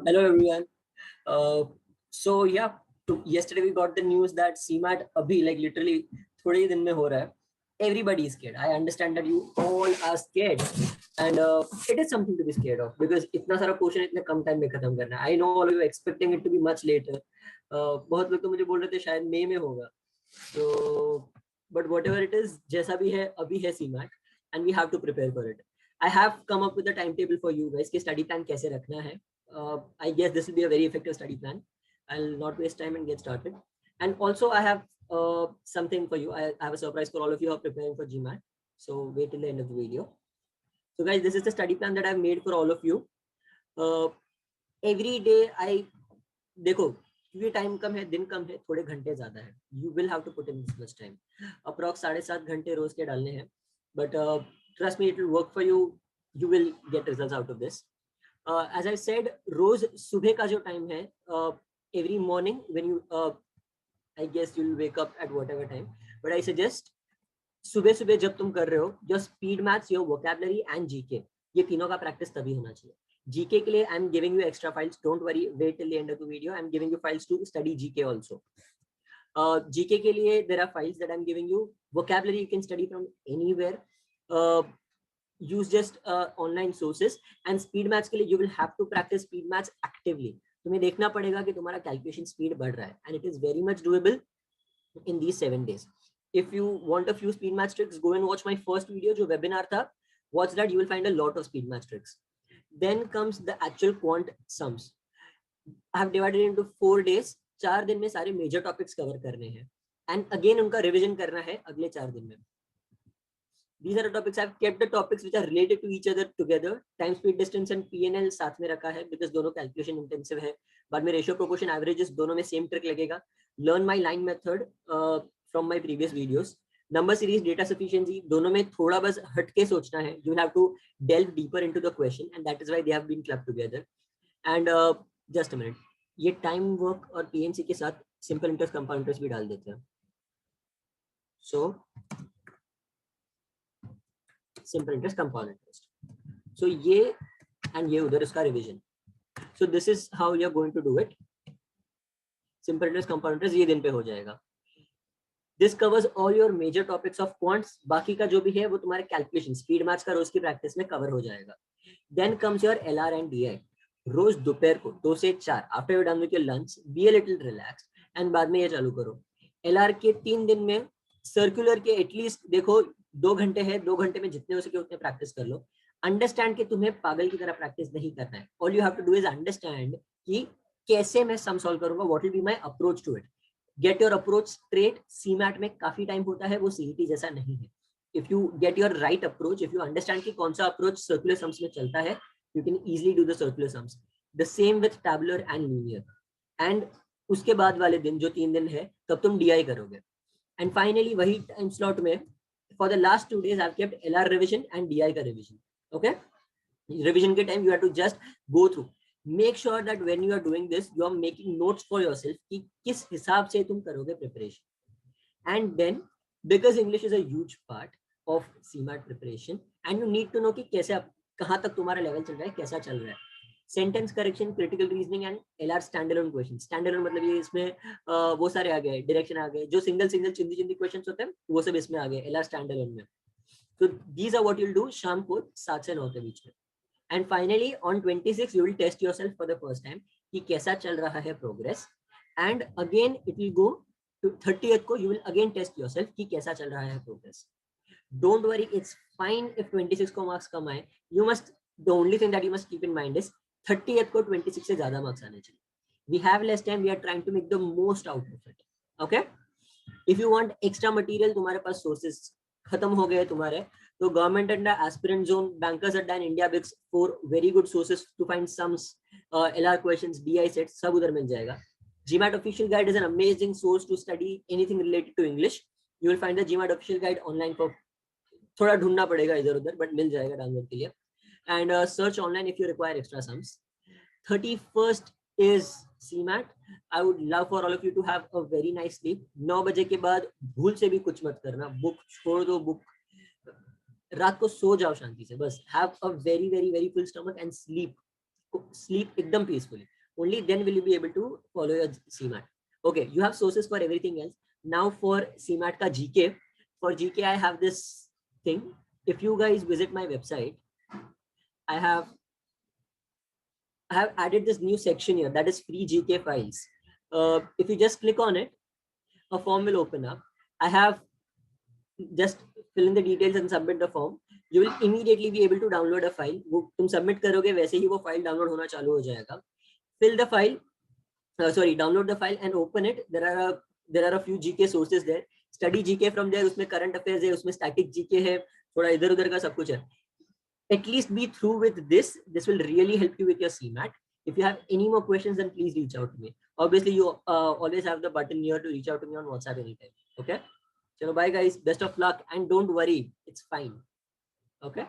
Hello everyone. Uh, so yeah, yesterday we got the news that CMAT abhi like literally थोड़े ही दिन में हो रहा है. Everybody is scared. I understand that you all are scared, and it is something to be scared of because इतना सारा question इतने कम time में खत्म करना है. I know all of you expecting it to be much later. बहुत लोग तो मुझे बोल रहे थे शायद मई में होगा. So but whatever it is, जैसा भी है अभी है CMAT and we have to prepare for it. I have come up with a timetable for you guys कि study plan कैसे रखना है. I guess this will be a very effective study plan. I'll not waste time and get started. And also I have something for you. I have a surprise for all of you who are preparing for GMAT. So wait till the end of the video. So guys, this is the study plan that I've made for all of you. Every day I देखो क्योंकि time कम है, दिन कम है, थोड़े घंटे ज्यादा है. You will have to put in this much time. Approx 7.5 घंटे रोज के डालने हैं. But trust me, it will work for you. You will get results out of this. As I said, रोज सुबह का जो टाइम है, every morning when you I guess you'll wake up at whatever time, but I suggest सुबह सुबह जब तुम कर रहे हो, your speed maths, your vocabulary and GK, ये तीनों का प्रैक्टिस तभी होना चाहिए. GK के लिए I am giving you extra files. Don't worry, wait till the end of the video. I am giving you files to study GK also. GK के लिए there are files that I am giving you. Vocabulary you can study from anywhere. Use just online sources. And speed maths के लिए you will have to practice speed maths actively. तुम्हें देखना पड़ेगा कि तुम्हारा calculation speed बढ़ रहा है, and it is very much doable in these 7 days. If you want a few speed maths tricks, go and watch my first video जो webinar था. Watch that, you will find a lot of speed maths tricks. Then comes the actual quant sums. I have divided it into 4 days. 4 दिन में सारे major topics cover करने हैं, and again उनका revision करना है अगले 4 दिन में. These are the topics. I've kept the topics which are related to each other together. Time, speed, distance and PNL साथ में रखा है because दोनों calculation intensive है. बाद में ratio, proportion, averages दोनों में same trick लगेगा. Learn my line method from my previous videos. Number series, data sufficiency दोनों में थोड़ा बस हटके सोचना है. You will have to delve deeper into the question, and that is why they have been clubbed together. And just a minute, ये time work और PNC के साथ simple interest, compound interest भी डाल देते हैं. So simple interest, compound interest. So ये and ये उधर इसका revision. So this is how you are going to do it. Simple interest, compound interest ये दिन पे हो जाएगा. This covers all your major topics of quants. बाकी का जो भी है वो तुम्हारे calculation, speed maths का रोज की practice में cover हो जाएगा. Then comes your LR and DI. रोज दोपहर को 2 से 4 after you're done with your lunch, be a little relaxed and बाद में ये चालू करो. LR के 3 दिन में, circular के at least देखो 2 घंटे है, 2 घंटे में जितने हो सके उतने प्रैक्टिस कर लो. अंडरस्टैंड कि तुम्हें पागल की तरह प्रैक्टिस नहीं करना है. All you have to do is understand कि कैसे मैं सम सॉल्व करूंगा, what will be my approach to it. Get your approach straight. CMAT में काफी टाइम होता है, वो सीईटी जैसा नहीं है. If you get your right approach, if you understand कि कौन सा अप्रोच सर्कुलर समस में चलता है, you can easily do the circular sums. The same with tabular and linear. And उसके बाद वाले दिन जो 3 दिन है तब तुम डीआई करोगे. एंड फाइनली वही टाइम स्लॉट में for the last 2 days I've kept LR revision and DI का revision. Okay, revision के time you have to just go through. Make sure that when you are doing this you are making notes for yourself कि किस हिसाब से तुम करोगे preparation. And then because English is a huge part of CMAT preparation and you need to know कि कैसे कहाँ तक तुम्हारा level चल रहा है, कैसा चल रहा है. Sentence correction, critical reasoning and LR standalone question. Standalone मतलब ये इसमें वो सारे आ गए, डायरेक्शन आ गए, जो सिंगल चिंदी चिंदी क्वेश्चंस होते हैं वो सब इसमें आ गए एलआर स्टैंडअलोन में. तो these are what you will do शाम को 7 से 9 के बीच में. And finally on 26 you will test yourself for the first time कि कैसा चल रहा है progress. And again it will go to 30th को you will again test yourself कि कैसा चल रहा है progress. Don't worry, it's fine if 26 को मार्क्स कम आए. You must, the only thing that you must keep in mind is 30th को 26 से ज्यादा मार्क्स आने चाहिए. We have less time, we are trying to make the most out of it. Okay, if you want extra material, तुम्हारे पास sources खत्म हो गए तुम्हारे, तो गवर्नमेंट अड्डा, एस्पिरेंट जोन, बैंकर्स अड्डा and India बिक्स 4 very good sources to find sums, LR questions, DI sets सब उधर मिल जाएगा. GMAT official guide is an amazing source to study anything related to English. You will find the GMAT official guide online for, थोड़ा ढूंढना पड़ेगा इधर उधर, but मिल जाएगा download के लिए. And search online if you require extra sums. 31st is CMAT. I would love for all of you to have a very nice sleep. 9 बजे के बाद भूल से भी कुछ मत करना, बुक छोड़ दो. बुक रात को सो जाओ शांति से, बस have a very very very full stomach and sleep. sleep ekdam peacefully. Only then will you be able to follow your CMAT. Okay, you have sources for everything else. Now for CMAT ka GK, for GK I have this thing. If you guys visit my website, I have added this new section here, that is free GK files. If you just click on it, a form will open up. I have just fill in the details and submit the form. You will immediately be able to download a file. वो तुम submit करोगे वैसे ही वो file download होना चालू हो जाएगा. Fill the file, download the file and open it. There are a few GK sources there. Study GK from there. उसमें current affairs है, उसमें static GK है, थोड़ा इधर उधर का सब कुछ है. At least be through with this. This will really help you with your CMAT. If you have any more questions, then please reach out to me. Obviously, you always have the button here to reach out to me on WhatsApp anytime. Okay. So bye guys. Best of luck and don't worry. It's fine. Okay.